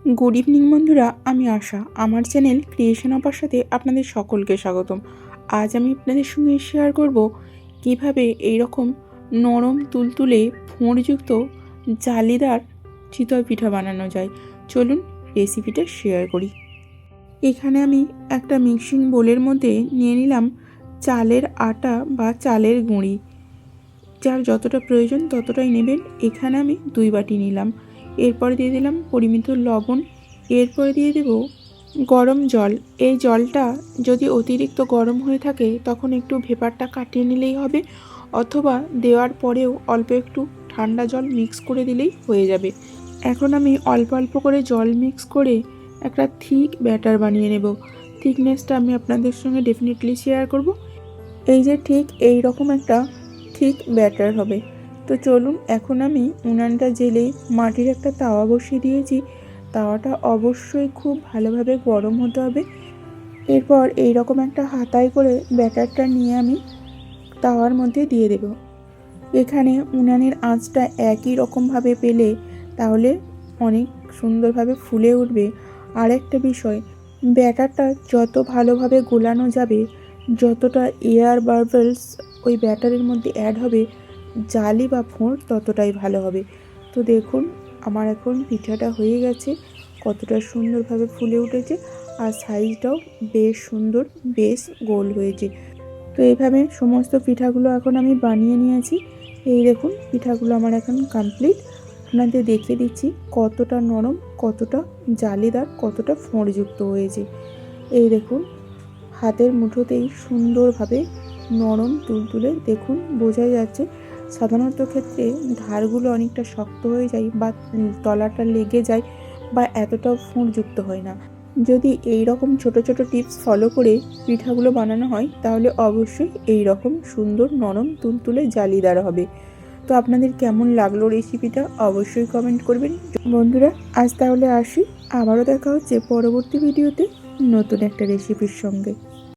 Good evening বন্ধুরা, আমি আশা। আমার চ্যানেল ক্রিয়েশন অফার সাথে আপনাদের সকলকে স্বাগতম। আজ আমি আপনাদের সঙ্গে শেয়ার করব কিভাবে এইরকম নরম তুলতুলে ফোঁড়যুক্ত জালিদার চিতই পিঠা বানানো যায়। চলুন রেসিপিটা শেয়ার করি। এখানে আমি একটা মিক্সিং বোলের মধ্যে নিয়ে নিলাম চালের আটা বা চালের গুঁড়ি। যার যতটা প্রয়োজন ততটাই নেবেন। এখানে আমি 2 বাটি নিলাম। এরপরে দিয়ে দিলাম পরিমিত লবণ। এরপরে দিয়ে দেব গরম জল। এই জলটা যদি অতিরিক্ত গরম হয়ে থাকে তখন একটু ভেপারটা কাটিয়ে নিলেই হবে, অথবা দেওয়ার পরেও অল্প একটু ঠান্ডা জল মিক্স করে দিলেই হয়ে যাবে। এখন আমি অল্প অল্প করে জল মিক্স করে একটা থিক ব্যাটার বানিয়ে নেব। থিকনেসটা আমি আপনাদের সঙ্গে ডেফিনেটলি শেয়ার করব। এই যে ঠিক এই রকম একটা ঠিক ব্যাটার হবে। তো চলুন, এখন আমি উনানটা জেলে মাটির একটা তাওয়া বসিয়ে দিয়েছি। তাওয়াটা অবশ্যই খুব ভালোভাবে গরম হতে হবে। এরপর এই রকম একটা হাতায় করে ব্যাটারটা নিয়ে আমি তাওয়ার মধ্যে দিয়ে দেব। এখানে উনানের আঁচটা একই রকমভাবে পেলে তাহলে অনেক সুন্দরভাবে ফুলে উঠবে। আর একটা বিষয়, ব্যাটারটা যত ভালোভাবে গোলানো যাবে, যতটা এয়ার বাবলস ওই ব্যাটারের মধ্যে অ্যাড হবে, জালি বা ফোঁড় ততটাই ভালো হবে। তো দেখুন, আমার এখন পিঠাটা হয়ে গেছে। কতটা সুন্দরভাবে ফুলে উঠেছে আর সাইজটাও বেশ সুন্দর, বেশ গোল হয়েছে। তো এইভাবে সমস্ত পিঠাগুলো এখন আমি বানিয়ে নিয়েছি। এই দেখুন, পিঠাগুলো আমার এখন কমপ্লিট। আপনাদের দেখিয়ে দিচ্ছি কতটা নরম, কতটা জালিদার, কতটা ফোঁড়যুক্ত হয়েছে। এই দেখুন, হাতের মুঠোতেই সুন্দরভাবে নরম তুলতুলে দেখুন বোঝাই যাচ্ছে। সাধারণত ক্ষেত্রে ধারগুলো অনেকটা শক্ত হয়ে যায় বা তলাটা লেগে যায় বা এতটাও ফোঁড়যুক্ত হয় না। যদি এই রকম ছোট ছোট টিপস ফলো করে পিঠাগুলো বানানো হয় তাহলে অবশ্যই এই রকম সুন্দর নরম তুলতুলে জালিদার হবে। তো আপনাদের কেমন লাগলো রেসিপিটা অবশ্যই কমেন্ট করবেন বন্ধুরা। আজ তাহলে আসি, আবারও দেখা হচ্ছে পরবর্তী ভিডিওতে নতুন একটা রেসিপির সঙ্গে।